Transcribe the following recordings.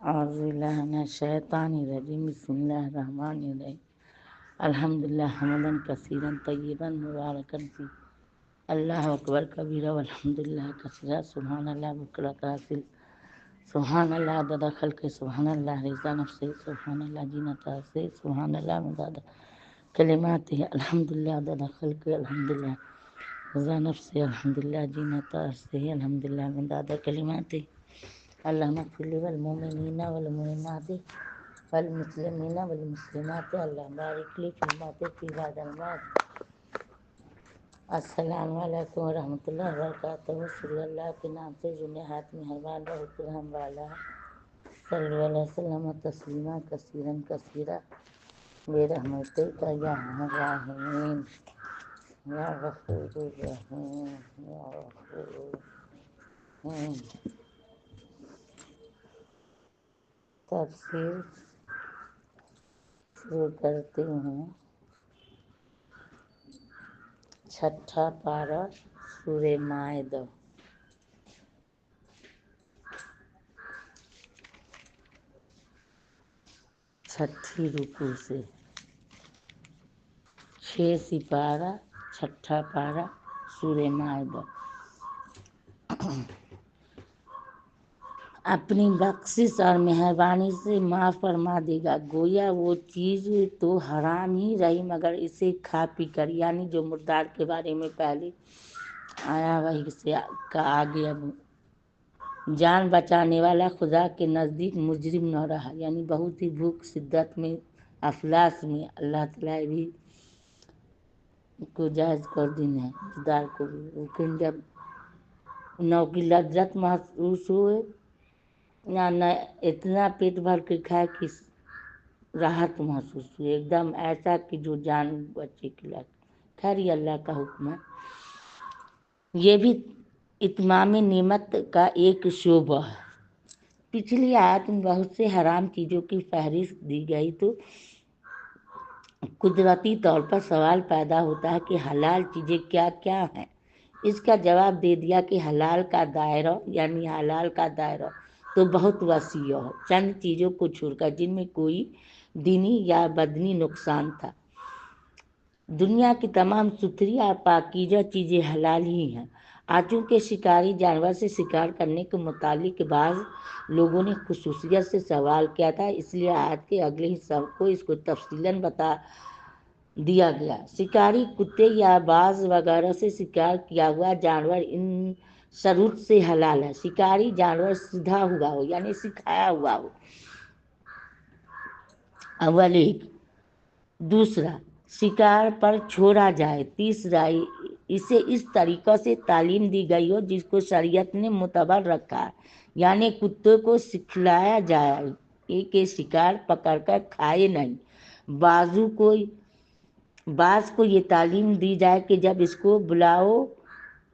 اعوذ باللہ من الشیطان الرجیم بسم اللہ الرحمن الرحیم الحمدللہ حمدا کثیرا طیبا مبارکا فی اللہ اکبر کبیرہ والحمدللہ کثیرا سبحان اللہ بکرۃ اصیل سبحان اللہ عدد خلق سبحان اللہ رضا نفس سبحان اللہ زینت عرش سبحان اللہ مداد کلمات الحمدللہ عدد خلق الحمدللہ رضا نفس الحمدللہ زینت عرش الحمدللہ مداد کلمات اللہم اغفر لی والمؤمنین والمؤمنات والمسلمین والمسلمات اللہم بارک لی فی الموت فی بعد الموت۔ السلام علیکم ورحمۃ اللہ وبرکاتہ۔ صلی اللہ کے نام سے جو نہایت مہربان بہت رحم والا ہے، صلی اللہ علیہ وسلم تسلیما کثیرا کثیرا برحمتک یا ارحم الراحمین یا غفور الرحیم یا غفور الرحیم۔ تفسیر شروع کرتے ہیں۔ چھٹا پارہ سورہ مائدہ۔ چھٹی رکوع سے 6 سپارہ چھٹا پارہ سورہ مائدہ۔ اپنی بخشش اور مہربانی سے معاف فرما دے گا۔ گویا وہ چیز تو حرام ہی رہی مگر اسے کھا پی کر، یعنی جو مردار کے بارے میں پہلے آیا وہی سے کا آگے اب جان بچانے والا خدا کے نزدیک مجرم نہ رہا، یعنی بہت ہی بھوک شدت میں افلاس میں اللہ تعالیٰ بھی کو جائز کر دینا ہے مردار کو بھی، لیکن جب نو کی لذت محسوس ہوئے یا نہ اتنا پیٹ بھر کے کھائے کہ راحت محسوس ہوئی، ایک دم ایسا کہ جو جان بچے کی لائق۔ خیر یہ اللہ کا حکم ہے، یہ بھی اتمام نعمت کا ایک شعبہ ہے۔ پچھلی آیت میں بہت سے حرام چیزوں کی فہرست دی گئی تو قدرتی طور پر سوال پیدا ہوتا ہے کہ حلال چیزیں کیا کیا ہیں۔ اس کا جواب دے دیا کہ حلال کا دائرہ یعنی حلال کا دائرہ تو بہت وسیع ہے، چند چیزوں کو چھوڑ کر جن میں کوئی دینی یا بدنی نقصان تھا۔ دنیا کی تمام ستھری اور پاکیزہ چیزیں حلال ہی ہیں۔ چونکہ شکاری جانور سے شکار کرنے کے متعلق بعض لوگوں نے خصوصیت سے سوال کیا تھا، اس لیے آیت کے اگلے حصہ کو اس کو تفصیلاً بتا دیا گیا۔ شکاری کتے یا باز وغیرہ سے شکار کیا ہوا جانور ان شروط سے حلال ہے۔ شکاری جانور سیدھا ہوا ہو یعنی سکھایا ہوا ہو، اول ایک۔ دوسرا، شکار پر چھوڑا جائے۔ تیسرا، اسے اس طریقہ سے تعلیم دی گئی ہو جس کو شریعت نے معتبر رکھا ہے، یعنی کتے کو سکھلایا جائے کہ شکار پکڑ کر کھائے نہیں۔ باز کو یہ تعلیم دی جائے کہ جب اس کو بلاؤ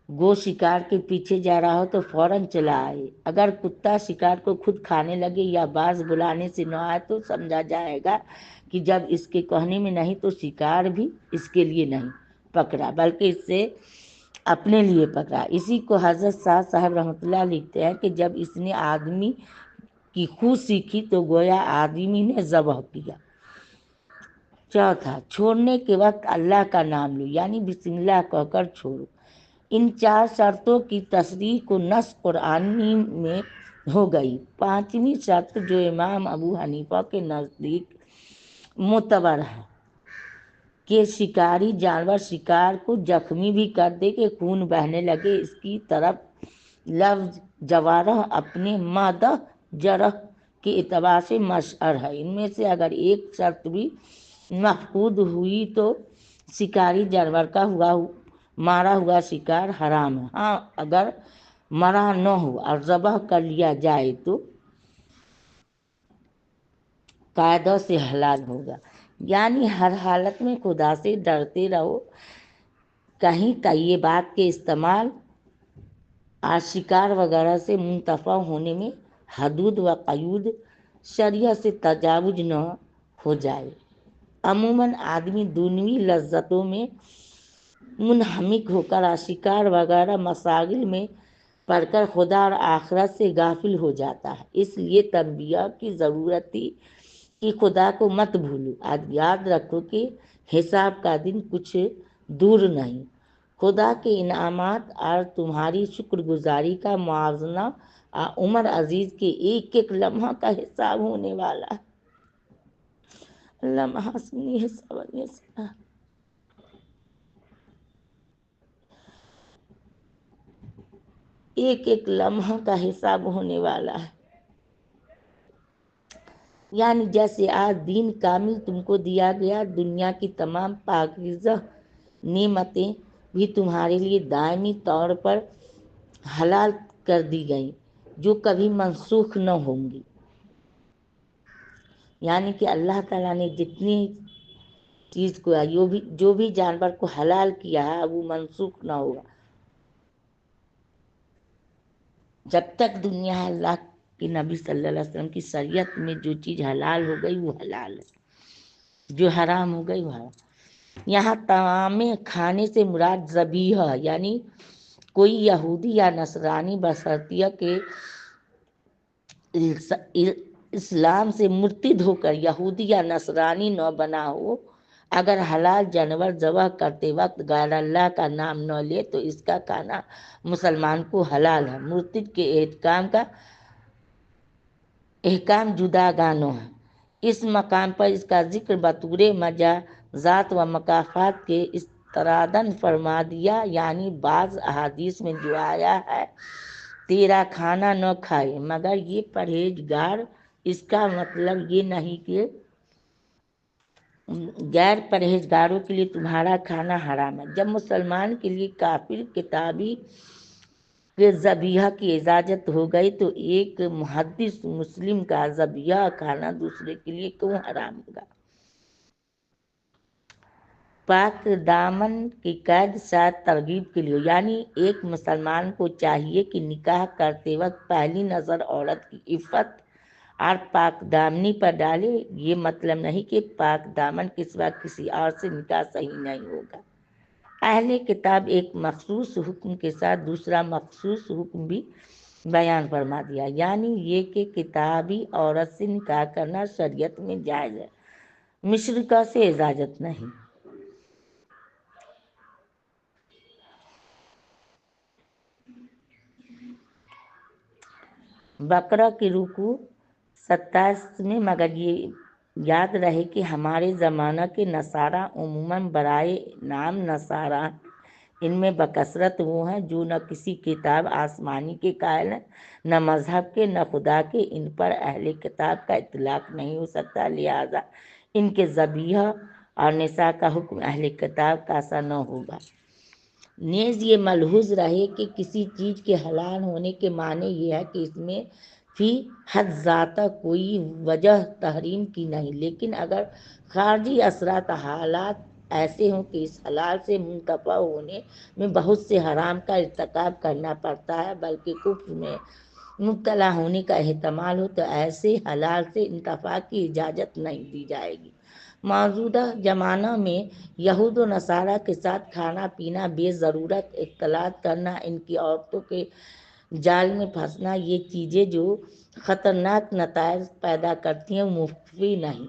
گو شکار کے پیچھے جا رہا ہو تو فوراً چلا آئے۔ اگر کتا شکار کو خود کھانے لگے یا باز بلانے سے نہ آئے تو سمجھا جائے گا کہ جب اس کے کہنے میں نہیں تو شکار بھی اس کے لیے نہیں پکڑا بلکہ اس سے اپنے لیے پکڑا۔ اسی کو حضرت سعد صاحب رحمۃ اللہ لکھتے ہیں کہ جب اس نے آدمی کی خو سیکھی تو گویا آدمی نے ذبح کیا۔ چوتھا، چھوڑنے کے وقت اللہ کا نام لو یعنی بسم اللہ کہہ کر چھوڑو۔ ان 4 شرطوں کی تصریح کو نص قرآنی میں ہو گئی۔ 5ویں شرط جو امام ابو حنیفہ کے نزدیک معتبر ہے کہ شکاری جانور شکار کو زخمی بھی کر دے کہ خون بہنے لگے، اس کی طرف لفظ جوارح اپنے مادہ جرح کے اعتبار سے مشعر ہے۔ ان میں سے اگر ایک شرط بھی مفقود ہوئی تو شکاری جانور کا مارا ہوا شکار حرام ہے۔ ہاں اگر مرا نہ ہو اور ذبح کر لیا جائے تو قاعدہ سے حلال ہوگا، یعنی ہر حالت میں خدا سے ڈرتے رہو۔ کہیں طیبات کے استعمال اور شکار وغیرہ سے منتفع ہونے میں حدود و قیود شریعت سے تجاوز نہ ہو جائے۔ عموماً آدمی دنیوی لذتوں میں منہمک ہو کر شکار وغیرہ مشاغل میں پڑھ کر خدا اور آخرت سے غافل ہو جاتا ہے۔ اس لیے تنبیہ کی ضرورت تھی کہ خدا کو مت بھولو، آج یاد رکھو کہ حساب کا دن کچھ دور نہیں۔ خدا کے انعامات اور تمہاری شکر گزاری کا موازنہ عمر عزیز کے ایک ایک لمحہ کا حساب ہونے والا ہے۔ لمحہ سنی حساب ایک ایک لمحہ کا حساب ہونے والا ہے۔ یعنی جیسے آج دین کامل تم کو دیا گیا، دنیا کی تمام پاکیزہ نعمتیں بھی تمہارے لیے دائمی طور پر حلال کر دی گئیں، جو کبھی منسوخ نہ ہوں گی۔ یعنی کہ اللہ تعالیٰ نے جتنی چیز کو جو بھی جانور کو حلال کیا ہے وہ منسوخ نہ ہوگا۔ جب تک دنیا ہے، اللہ کے نبی صلی اللہ علیہ وسلم کی شریعت میں جو چیز حلال ہو گئی وہ حلال ہے، جو حرام ہو گئی وہ حرام۔ یہاں طعام کھانے سے مراد ذبیحہ، یعنی کوئی یہودی یا نصرانی بشرطیہ کہ اسلام سے مرتد ہو کر یہودی یا نصرانی نہ بنا ہو، اگر حلال جانور ذبح کرتے وقت غیر اللہ کا نام نہ لے تو اس کا کھانا مسلمان کو حلال ہے۔ مرتد کے احکام جداگانہ ہے۔ اس مقام پر اس کا ذکر بطور مجازات و مکافات کے استرادن فرما دیا، یعنی بعض احادیث میں جو آیا ہے تیرا کھانا نہ کھائے مگر یہ پرہیزگار، اس کا مطلب یہ نہیں کہ غیر پرہیزگاروں کے لیے تمہارا کھانا حرام ہے۔ جب مسلمان کے لیے کافر کتابی کے ذبیحہ کی اجازت ہو گئی تو ایک محدث مسلم کا ذبیحہ کھانا دوسرے کے لیے کیوں حرام ہوگا؟ پاک دامن کی قید شاید ترغیب کے لیے، یعنی ایک مسلمان کو چاہیے کہ نکاح کرتے وقت پہلی نظر عورت کی عفت اور پاک دامنی پر ڈالے۔ یہ مطلب نہیں کہ پاک دامن کے سوا کسی اور سے نکاح صحیح نہیں ہوگا۔ اہل کتاب ایک مخصوص حکم کے ساتھ دوسرا مخصوص حکم بھی بیان فرما دیا، یعنی یہ کہ کتابی عورت سے نکاح کرنا شریعت میں جائز ہے، مشرکہ سے اجازت نہیں۔ بقرہ کی رکوع 27 میں مگر یہ یاد رہے کہ ہمارے زمانہ کے نصارہ عموماً برائے نام نصارہ، ان میں بکثرت وہ ہیں جو نہ کسی کتاب آسمانی کے قائل ہیں، نہ مذہب کے، نہ خدا کے۔ ان پر اہل کتاب کا اطلاق نہیں ہو سکتا، لہٰذا ان کے ذبیحہ اور نساء کا حکم اہل کتاب کا سا نہ ہوگا۔ نیز یہ ملحوظ رہے کہ کسی چیز کے حلال ہونے کے معنی یہ ہے کہ اس میں فی حد ذاتہ کوئی وجہ تحریم کی نہیں، لیکن اگر خارجی اثرات حالات ایسے ہوں کہ اس حلال سے منتفع ہونے میں بہت سے حرام کا ارتکاب کرنا پڑتا ہے بلکہ کفر میں مبتلا ہونے کا احتمال ہو، تو ایسے حلال سے انتفاع کی اجازت نہیں دی جائے گی۔ موجودہ زمانہ میں یہود و نصارہ کے ساتھ کھانا پینا، بے ضرورت اختلاط کرنا، ان کی عورتوں کے جال میں پھنسنا، یہ چیزیں جو خطرناک نتائج پیدا کرتی ہیں مفید نہیں۔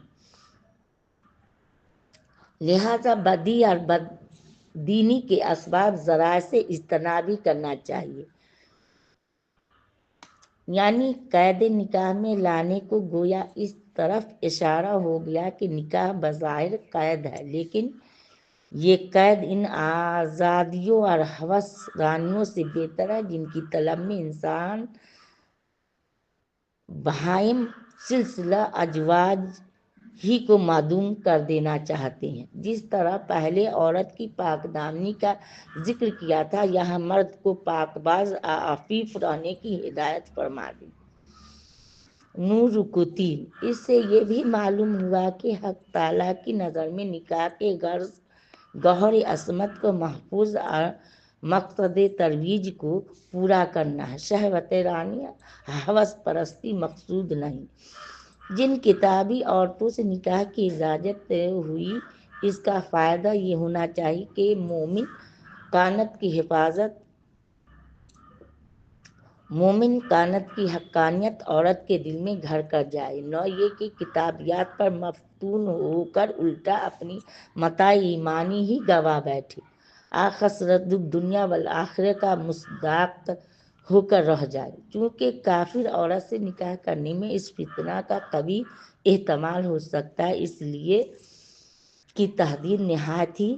لہذا بدی اور بددینی کے اسباب ذرائع سے اجتناب کرنا چاہیے۔ یعنی قید نکاح میں لانے کو گویا اس طرف اشارہ ہو گیا کہ نکاح بظاہر قید ہے، لیکن یہ قید ان آزادیوں اور ہوس رانیوں سے بہتر ہے جن کی طلب میں انسان بہائم سلسلہ ازواج ہی کو معدوم کر دینا چاہتے ہیں۔ جس طرح پہلے عورت کی پاک دامنی کا ذکر کیا تھا، یہاں مرد کو پاک باز عفیف رہنے کی ہدایت فرما دی۔ نور رکوتی، اس سے یہ بھی معلوم ہوا کہ حق تعالیٰ کی نظر میں نکاح کے غرض گوہر عصمت کو محفوظ اور مقصد ترویج کو پورا کرنا ہے، شہوت رانیہ، ہوس پرستی مقصود نہیں۔ جن کتابی عورتوں سے نکاح کی اجازت ہوئی، اس کا فائدہ یہ ہونا چاہیے کہ مومن قانت کی حفاظت مومن کانت کی حقانیت عورت کے دل میں گھر کر جائے، نہ یہ کہ کتابیات پر مفتون ہو کر الٹا اپنی متاع ایمانی ہی گوا بیٹھے، آخرت دنیا والآخرہ کا مصداق ہو کر رہ جائے۔ چونکہ کافر عورت سے نکاح کرنے میں اس فتنہ کا قوی احتمال ہو سکتا ہے، اس لیے کی تحدید نہایت ہی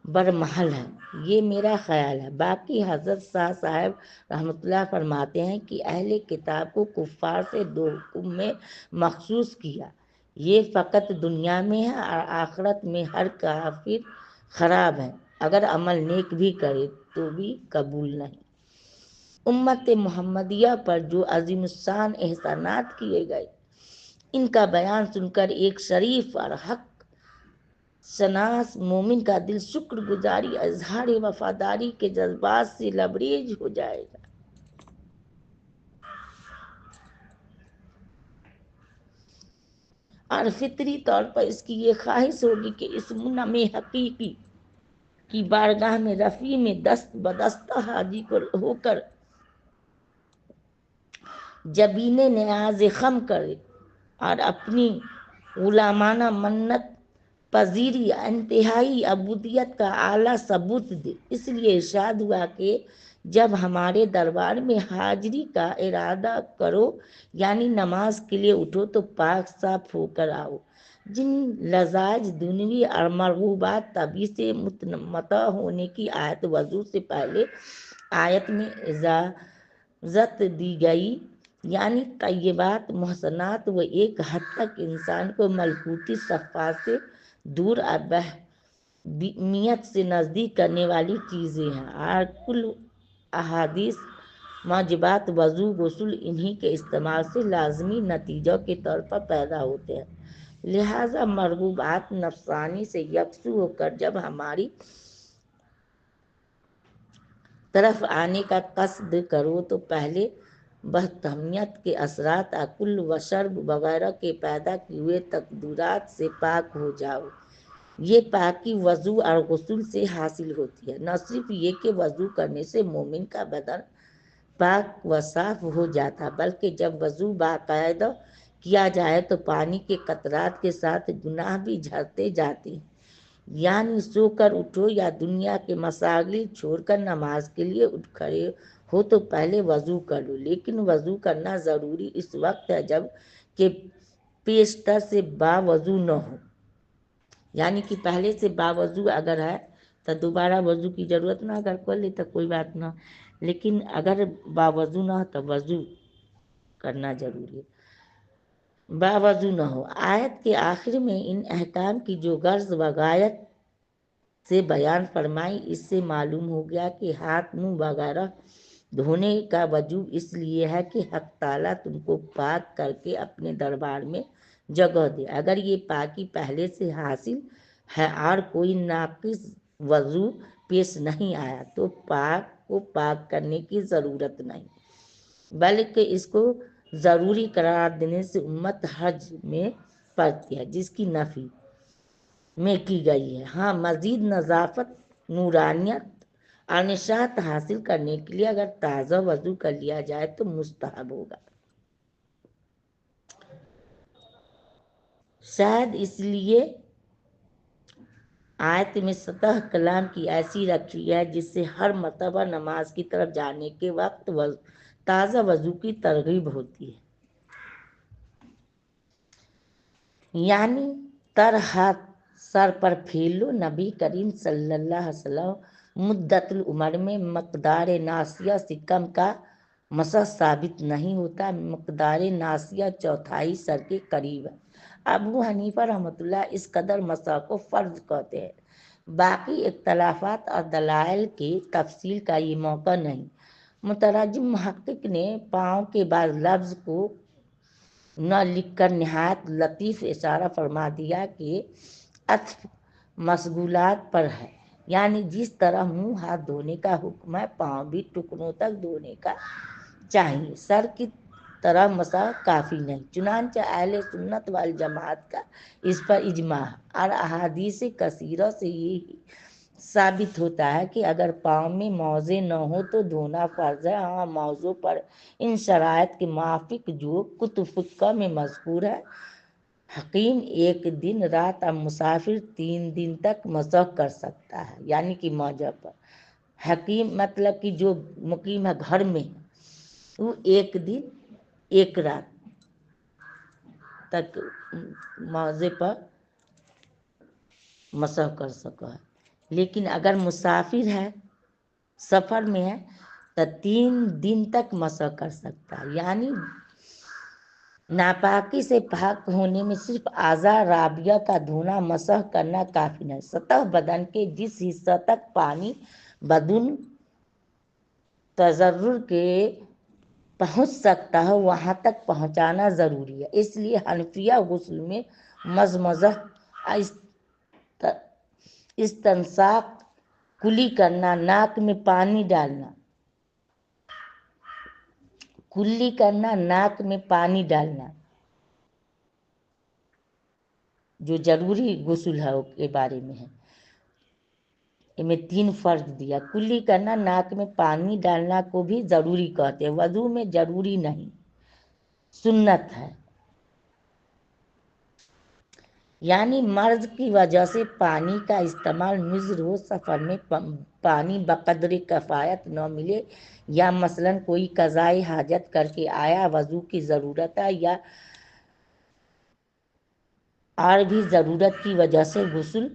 برمحل ہے، یہ میرا خیال ہے۔ باقی حضرت شاہ صاحب رحمۃ اللہ فرماتے ہیں کہ اہل کتاب کو کفار سے دو حکم میں مخصوص کیا، یہ فقط دنیا میں ہے اور آخرت میں ہر کافر خراب ہے، اگر عمل نیک بھی کرے تو بھی قبول نہیں۔ امت محمدیہ پر جو عظیم الشان احسانات کیے گئے، ان کا بیان سن کر ایک شریف اور حق شناس مومن کا دل شکر گزاری اظہار وفاداری کے جذبات سے لبریز ہو جائے گا۔ اور فطری طور پر اس کی یہ خواہش ہوگی کہ اس منعم حقیقی کی بارگاہ میں رفیع میں دست بدستہ حاضر ہو کر جبین نیاز خم کرے اور اپنی غلامانہ منت پذیری انتہائی عبودیت کا اعلیٰ ثبوت دے۔ اس لیے ارشاد ہوا کہ جب ہمارے دربار میں حاضری کا ارادہ کرو، یعنی نماز کے لیے اٹھو، تو پاک صاف ہو کر آؤ۔ جن لذائذ دنیوی اور مرغوبات طبی سے متمتع ہونے کی آیت وضو سے پہلے آیت میں اجازت دی گئی، یعنی طیبات محسنات، وہ ایک حد تک انسان کو ملکوتی صفات سے دور اور بہیمیت سے نزدیک کرنے والی چیزیں ہیں، اور کل احادیث موجبات وضو غسل انہی کے استعمال سے لازمی نتیجوں کے طور پر پیدا ہوتے ہیں۔ لہذا مرغوبات نفسانی سے یکسو ہو کر جب ہماری طرف آنے کا قصد کرو تو پہلے بہتمیت کے اثرات اکل و شرب وغیرہ کے پیدا کیے ہوئے تقدرات سے پاک ہو جاؤ۔ یہ پاکی وضو اور غسل سے حاصل ہوتی ہے۔ نہ صرف یہ کہ وضو کرنے سے مومن کا بدن پاک و صاف ہو جاتا، بلکہ جب وضو باقاعدہ کیا جائے تو پانی کے قطرات کے ساتھ گناہ بھی جھڑتے جاتے ہیں۔ یعنی سو کر اٹھو یا دنیا کے مشاغل چھوڑ کر نماز کے لیے اٹھ کھڑے ہو تو پہلے وضو کر لو، لیکن وضو کرنا ضروری اس وقت ہے جب کہ پیشتر سے باوضو نہ ہو، یعنی کہ پہلے سے باوضو اگر ہے تو دوبارہ وضو کی ضرورت نہ، اگر کر لے تو کوئی بات نہ، لیکن اگر باوضو نہ ہو تو وضو کرنا ضروری ہے، باوضو نہ ہو۔ آیت کے آخر میں ان احکام کی جو غرض و غایت سے بیان فرمائی، اس سے معلوم ہو گیا کہ ہاتھ منہ وغیرہ دھونے کا وجوب اس لیے ہے کہ حق تعالیٰ تم کو پاک کر کے اپنے دربار میں جگہ دے۔ اگر یہ پاکی پہلے سے حاصل ہے اور کوئی ناقص وضو پیش نہیں آیا تو پاک کو پاک کرنے کی ضرورت نہیں، بلکہ اس کو ضروری قرار دینے سے امت حج میں پڑتی ہے، جس کی نفی میں کی گئی ہے۔ ہاں، مزید نظافت، نورانیت اور نشاط حاصل کرنے کے لیے اگر تازہ وضو کر لیا جائے تو مستحب ہوگا۔ شاید اس لیے آیت میں سطح کلام کی ایسی رکھی ہے جس سے ہر مرتبہ نماز کی طرف جانے کے وقت تازہ وضو کی ترغیب ہوتی ہے، یعنی تر ہاتھ سر پر پھیر لو۔ نبی کریم صلی اللہ علیہ وسلم مدت العمر میں مقدار ناسیہ سے کم کا مسح ثابت نہیں ہوتا، مقدار ناسیہ چوتھائی سر کے قریب ہے۔ ابو حنیفہ رحمۃ اللہ اس قدر مسح کو فرض کہتے ہیں۔ باقی اختلافات اور دلائل کی تفصیل کا یہ موقع نہیں۔ مترجم محقق نے پاؤں کے بعد لفظ کو نہ لکھ کر نہایت لطیف اشارہ فرما دیا کہ عطف مشغولات پر ہے، یعنی جس طرح منہ ہاتھ دھونے کا حکم ہے، پاؤں بھی ٹکنوں تک دھونے کا چاہیے، سر کی طرح مسح کافی نہیں۔ چنانچہ اہل سنت والجماعت کا اس پر اجماع اور احادیث کثیرہ سے یہی ثابت ہوتا ہے کہ اگر پاؤں میں موزے نہ ہو تو دھونا فرض ہے۔ ہاں، موضوع پر ان شرائط کے موافق جو کتب فقہ میں مذکور ہے، حکیم ایک دن رات اور مسافر 3 دن تک مسح کر سکتا ہے، یعنی کہ موضع پر۔ حکیم مطلب کہ جو مقیم ہے گھر میں، وہ 1 دن 1 رات تک موضع پر مسح کر سکا ہے۔ لیکن اگر مسافر ہے، سفر میں ہے، تو 3 دن تک مسح کر سکتا ہے، یعنی ناپاکی سے پاک ہونے میں صرف اعضاء رابعہ کا دھونا مسح کرنا کافی نہیں، سطح بدن کے جس حصہ تک پانی بدون تضرر کے پہنچ سکتا ہے وہاں تک پہنچانا ضروری ہے۔ اس لیے حنفیہ غسل میں مضمضہ، استنشاق، کلی کرنا، ناک میں پانی ڈالنا، کلی کرنا، ناک میں پانی ڈالنا جو ضروری غسل ہے کے بارے میں ہے۔ اس میں 3 فرض دیا۔ کلی کرنا، ناک میں پانی ڈالنا کو بھی ضروری کہتے ہیں، وضو میں ضروری نہیں، سنت ہے۔ یعنی مرض کی وجہ سے پانی کا استعمال مضر ہو، سفر میں پانی بقدر کفایت نہ ملے، یا مثلاً کوئی قضائے حاجت کر کے آیا، وضو کی ضرورت ہے، یا اور بھی ضرورت کی وجہ سے غسل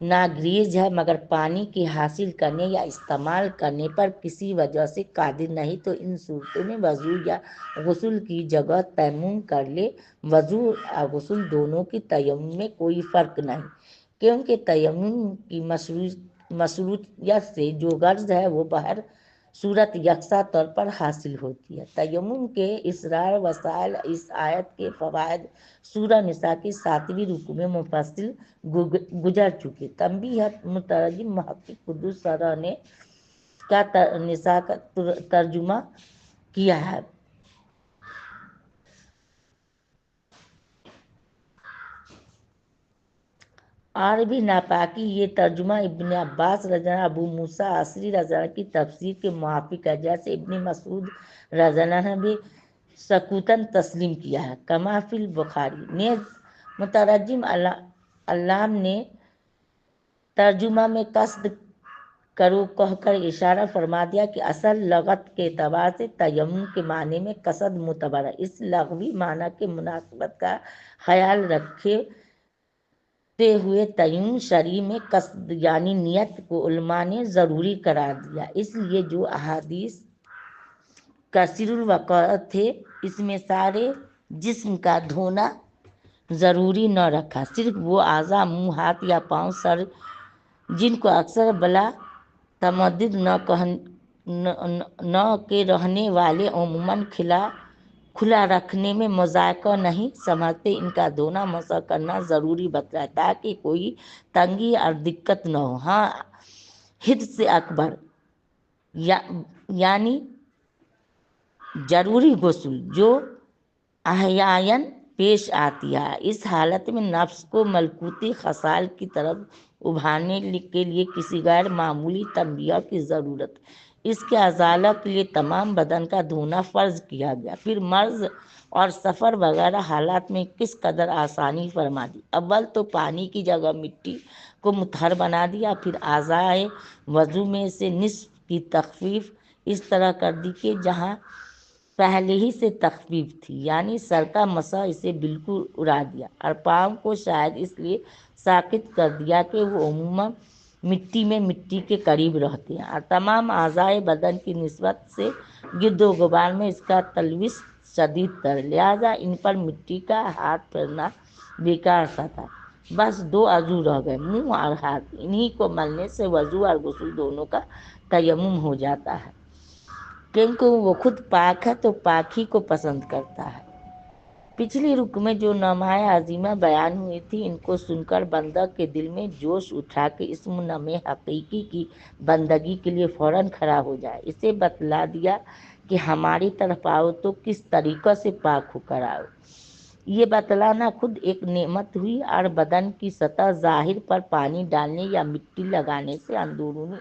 ناگزیر ہے، مگر پانی کے حاصل کرنے یا استعمال کرنے پر کسی وجہ سے قادر نہیں، تو ان صورتوں میں وضو یا غسل کی جگہ تیمم کر لے۔ وضو اور غسل دونوں کی تیمم میں کوئی فرق نہیں، کیونکہ تیمم کی مشروعیت سے جو غرض ہے وہ بہر صورت یکساں طور پر حاصل ہوتی ہے۔ تیمم کے اسرار وسائل اس آیت کے فوائد سورہ نساء کی 7ویں رکوع میں مفصل گزر چکے۔ تنبیہ، مترجم محقق قدس سرہ نے کا نساء کا ترجمہ کیا ہے۔ اور بھی ناپاکی، یہ ترجمہ ابن عباس رضی اللہ عنہ، ابو موسیٰ اشعری رضی اللہ عنہ کی تفسیر کے موافق ہے، جیسے ابن مسعود رضی اللہ عنہ بھی سکوتاً تسلیم کیا ہے۔ کما فی البخاری۔ نیز مترجم علام نے ترجمہ میں قصد کرو کہہ کر اشارہ فرما دیا کہ اصل لغت کے اعتبار سے تیمم کے معنی میں قصد معتبر ہے۔ اس لغوی معنی کے مناسبت کا خیال رکھتے ہوئے تیمم شرعی میں قصد یعنی نیت کو علماء نے ضروری قرار دیا۔ اس لیے جو احادیث کثیر الوقوع تھے، اس میں سارے جسم کا دھونا ضروری نہ رکھا، صرف وہ اعضاء منہ، ہاتھ یا پاؤں، سر، جن کو اکثر بلا تمدد نہ کے رہنے والے عموماً کھلا رکھنے میں مذائقہ نہیں سمجھتے، ان کا دھونا مسح کرنا ضروری بتلایا تاکہ کوئی تنگی اور دقت نہ ہو۔ ہاں، حدث اکبر یعنی ضروری غسل جو احیاناً پیش آتی ہے، اس حالت میں نفس کو ملکوتی خصال کی طرف ابھارنے کے لیے کسی غیر معمولی تنبیہ کی ضرورت، اس کے ازالہ کے لیے تمام بدن کا دھونا فرض کیا گیا۔ پھر مرض اور سفر وغیرہ حالات میں کس قدر آسانی فرما دی۔ اول تو پانی کی جگہ مٹی کو مطہر بنا دیا، پھر اعضائے وضو میں سے نصف کی تخفیف اس طرح کر دی کہ جہاں پہلے ہی سے تخفیف تھی، یعنی سر کا مسح اسے بالکل اڑا دیا، اور پاؤں کو شاید اس لیے ساقط کر دیا کہ وہ عموماً مٹی کے قریب رہتے ہیں، اور تمام اعضائے بدن کی نسبت سے گرد و غبار میں اس کا تلوث شدید تر، لہذا ان پر مٹی کا ہاتھ پھیرنا بیکار سا تھا۔ بس 2 عضو رہ گئے، منہ اور ہاتھ، انہی کو ملنے سے وضو اور غسل دونوں کا تیمم ہو جاتا ہے، کیونکہ وہ خود پاک ہے تو پاک ہی کو پسند کرتا ہے۔ پچھلی رکو میں جو نمائیں عظیمہ بیان ہوئی تھی، ان کو سن کر بندہ کے دل میں جوش اٹھا کہ اس منعم حقیقی کی بندگی کے لیے فوراً کھڑا ہو جائے۔ اسے بتلا دیا کہ ہماری طرف آؤ تو کس طریقے سے پاک ہو کر آؤ۔ یہ بتلانا خود ایک نعمت ہوئی، اور بدن کی سطح ظاہر پر پانی ڈالنے یا مٹی لگانے سے اندرونی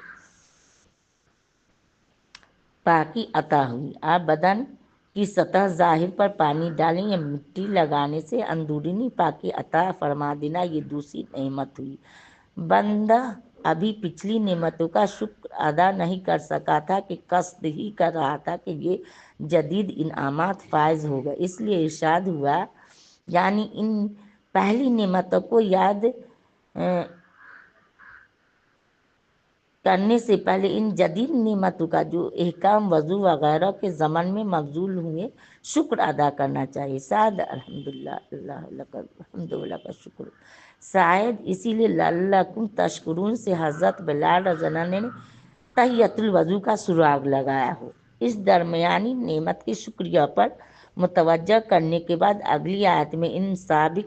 پاکی عطا ہوئی۔ آپ بدن کی سطح ظاہر پر پانی ڈالیں یا مٹی لگانے سے اندرونی پاکی عطا فرما دینا، یہ دوسری نعمت ہوئی۔ بندہ ابھی پچھلی نعمتوں کا شکر ادا نہیں کر سکا تھا کہ قصد ہی کر رہا تھا کہ یہ جدید انعامات فائز ہوگا۔ اس لیے ارشاد ہوا، یعنی ان پہلی نعمتوں کو یاد کرنے سے پہلے ان جدید نعمتوں کا جو احکام وضو وغیرہ کے ضمن میں مبذول ہوئے، شکر ادا کرنا چاہیے۔ شاید الحمدللہ اللہ لکا الحمد ولکا شکر، شاید اسی لیے لعلکم تشکرون سے حضرت بلال رضی اللہ عنہ نے تحیۃ الوضو کا سراغ لگایا ہو۔ اس درمیانی نعمت کے شکریہ پر متوجہ کرنے کے بعد اگلی آیت میں ان سابق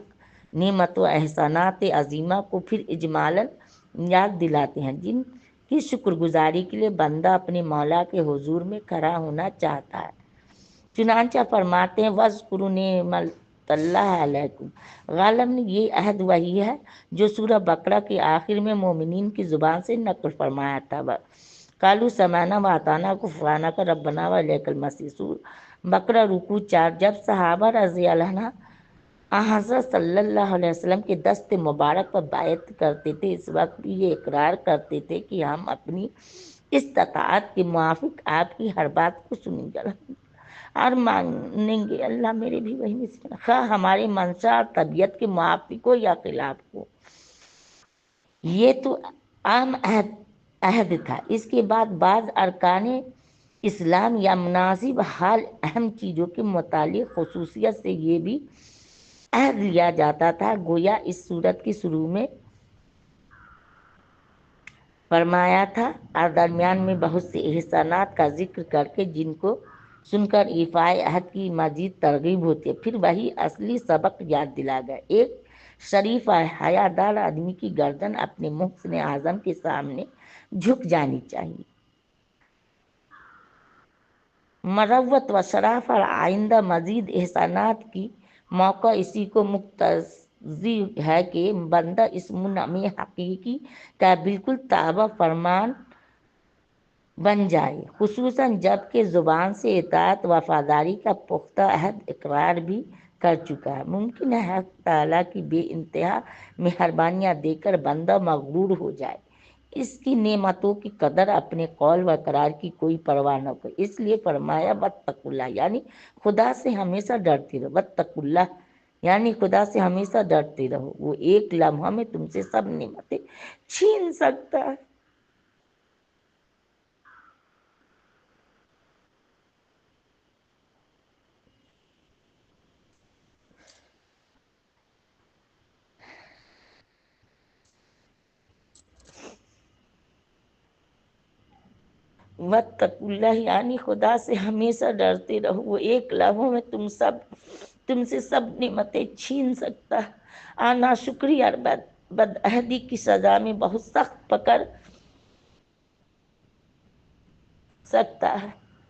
نعمت و احسانات عظیمہ کو پھر اجمالاً یاد دلاتے ہیں، جن کی شکر گزاری کے لیے بندہ اپنے مولا کے حضور میں کھڑا ہونا چاہتا ہے۔ چنانچہ فرماتے ہیں وَاذْكُرُوا نِعْمَتَ اللَّهِ عَلَيْكُمْ، غالباً یہ عہد وہی ہے جو سورہ بقرہ کے آخر میں مومنین کی زبان سے نقل فرمایا تھا۔ قَالُوا سَمِعْنَا وَأَطَعْنَا غُفْرَانَكَ رَبَّنَا وَإِلَيْكَ الْمَصِيرُ۔ بقرہ رکوع 4۔ جب صحابہ رضی اللہ عنہ حضرت صلی اللہ علیہ وسلم کے دست مبارک پر بیعت کرتے تھے، اس وقت بھی یہ اقرار کرتے تھے کہ ہم اپنی استطاعت کے موافق آپ کی ہر بات کو سنیں گے اور مانیں گے۔ اللہ میرے بھی وہی نصیب، خواہ ہمارے منشا اور طبیعت کے موافق ہو یا خلاف ہو۔ یہ تو عام عہد تھا۔ اس کے بعد بعض ارکان اسلام یا مناسب حال اہم چیزوں کے متعلق خصوصیت سے یہ بھی عہد لیا جاتا تھا۔ گویا اس سورت کی شروع میں فرمایا تھا اور درمیان میں بہت سے احسانات کا ذکر کر کے جن کو سن کر ایفائے عہد کی مزید ترغیب ہوتی ہے، پھر وہی اصلی سبق یاد دلا گیا۔ ایک شریف حیادار آدمی کی گردن اپنے محسن اعظم کے سامنے جھک جانی چاہیے۔ مروت و شرف اور آئندہ مزید احسانات کی موقع اسی کو مقتضی ہے کہ بندہ اس منعم حقیقی کا بالکل تابع فرمان بن جائے، خصوصاً جب کہ زبان سے اطاعت وفاداری کا پختہ عہد اقرار بھی کر چکا ہے۔ ممکن ہے حق تعالیٰ کی بے انتہا مہربانیاں دیکھ کر بندہ مغرور ہو جائے، اس کی نعمتوں کی قدر اپنے قول و اقرار کی کوئی پرواہ نہ کرے۔ اس لیے فرمایا واتقوا اللہ، یعنی خدا سے ہمیشہ ڈرتے رہو۔ واتقوا اللہ یعنی خدا سے ہمیشہ ڈرتے رہو، وہ ایک لمحہ میں تم سے سب نعمتیں چھین سکتا ہے۔ واتقوا اللہ یعنی خدا سے ہمیشہ ڈرتے رہو، وہ ایک لمحہ میں تم سے سب نعمتیں چھین سکتا ہے اور ناشکری اور بدعہدی کی سزا میں بہت سخت پکڑ سکتا ہے۔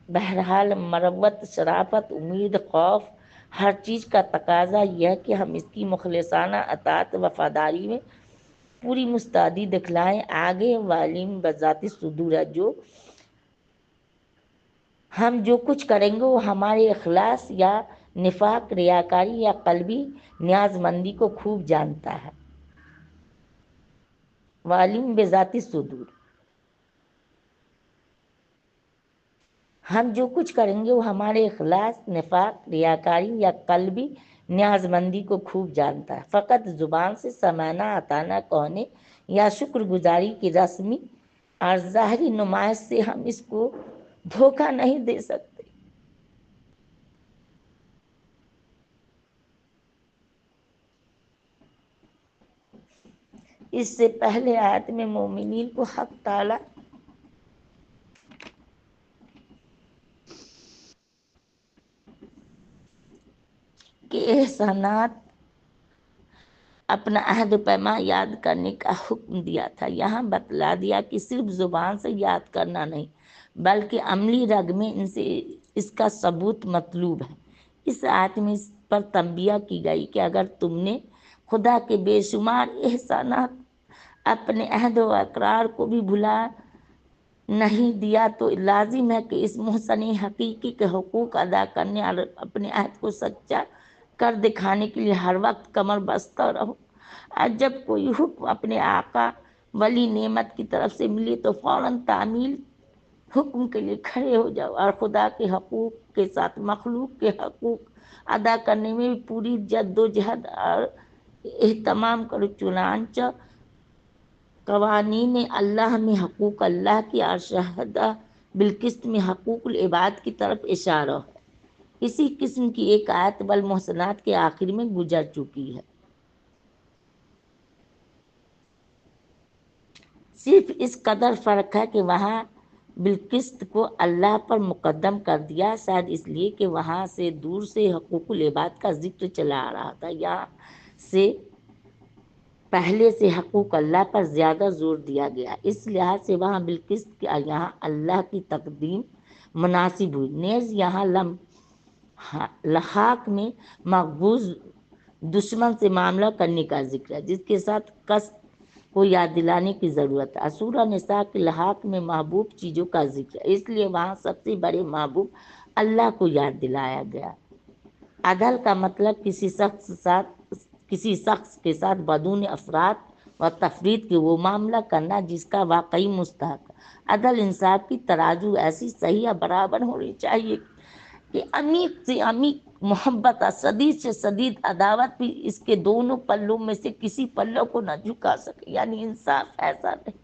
بہرحال مروت، شرافت، امید، خوف، ہر چیز کا تقاضا یہ ہے کہ ہم اس کی مخلصانہ اطاعت وفاداری میں پوری مستعدی دکھلائیں۔ آگے والیم بذات صدور ہے، ہم جو کچھ کریں گے وہ ہمارے اخلاص یا نفاق، ریاکاری یا قلبی نیاز مندی کو خوب جانتا ہے۔ والیم بذات صدور، ہم جو کچھ کریں گے وہ ہمارے اخلاص، نفاق، ریاکاری یا قلبی نیاز مندی کو خوب جانتا ہے۔ فقط زبان سے سمعنا اطعنا کہنے یا شکر گزاری کی رسمی اور ظاہری نمائش سے ہم اس کو دھوکہ نہیں دے سکتے۔ اس سے پہلے آیت میں مومنین کو حق تعالیٰ کے احسانات، اپنا عہد و پیمان یاد کرنے کا حکم دیا تھا۔ یہاں بتلا دیا کہ صرف زبان سے یاد کرنا نہیں بلکہ عملی رگ میں اس کا ثبوت مطلوب ہے۔ اس آیت میں اس پر تنبیہ کی گئی کہ اگر تم نے خدا کے بے شمار احسانات اپنے عہد و اقرار کو بھی بھلا نہیں دیا تو لازم ہے کہ اس محسن حقیقی کے حقوق ادا کرنے اور اپنے عہد کو سچا کر دکھانے کے لیے ہر وقت کمر بستہ رہو۔ اور جب کوئی حکم اپنے آقا ولی نعمت کی طرف سے ملے تو فوراً تعمیل حکم کے لیے کھڑے ہو جاؤ اور خدا کے حقوق کے ساتھ مخلوق کے حقوق ادا کرنے میں بھی پوری جد و جہد اور اہتمام کرو۔ چنانچہ قوانین اللہ میں حقوق اللہ کی اور شہدہ بالقسط میں حقوق العباد کی طرف اشارہ ہے۔ اسی قسم کی ایک آیت والمحصنات کے آخر میں گزر چکی ہے۔ صرف اس قدر فرق ہے کہ وہاں بالقسط کو اللہ پر مقدم کر دیا، شاید اس لیے کہ وہاں سے دور سے حقوق العباد کا ذکر چلا آ رہا تھا، یہاں سے پہلے سے حقوق اللہ پر زیادہ زور دیا گیا، اس لحاظ سے وہاں بالقسط کیا یہاں اللہ کی تقدیم مناسب ہوئی۔ نیز یہاں لحاق میں مقبوض دشمن سے معاملہ کرنے کا ذکر ہے، جس کے ساتھ قصد کو یاد دلانے کی ضرورت ہے۔ سورہ نساء کے لحاق میں محبوب چیزوں کا ذکر ہے، اس لیے وہاں سب سے بڑے محبوب اللہ کو یاد دلایا گیا۔ عدل کا مطلب کسی شخص کے ساتھ بدون افراط و تفریط کے وہ معاملہ کرنا جس کا واقعی مستحق ہے۔ عدل انصاف کی ترازو ایسی صحیح اور برابر ہونی چاہیے کہ عمیق سے عمیق محبت اور شدید سے شدید عداوت بھی اس کے دونوں پلوں میں سے کسی پلوں کو نہ جھکا سکے، یعنی انصاف ایسا نہیں۔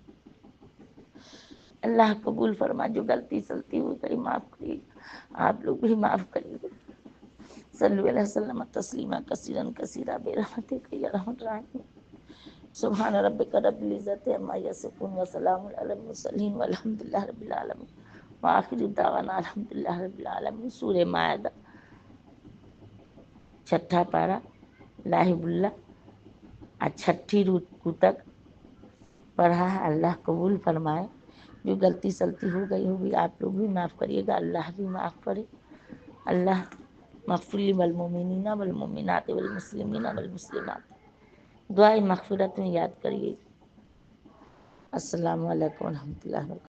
اللہ قبول فرما، جو غلطی سلطی ہو گئی معاف کریے، آپ لوگ بھی معاف کریے۔ صلی علیہ وسلم تسلیما کثیرا کثیرا برحمتک یا ارحم الراحمین۔ سبحان ربک رب العزت عما یصفون وسلام علی المرسلین والحمد للہ رب العالمین وآخر دعوانا الحمد للہ رب العالمین۔ سورہ مائدہ 6 پارہ لاہب اللہ 6 رکوع تک پڑھا ہے۔ اللہ قبول فرمائے، جو غلطی سلطی ہو گئی ہوگی آپ لوگ بھی معاف کریے گا، اللہ بھی معاف کرے۔ اللہ مغفر لی والمؤمنین والمؤمنات والمسلمین والمسلمات۔ دعائے مغفرت میں یاد کریے۔ السلام علیکم ورحمۃ اللہ وبرکاتہ۔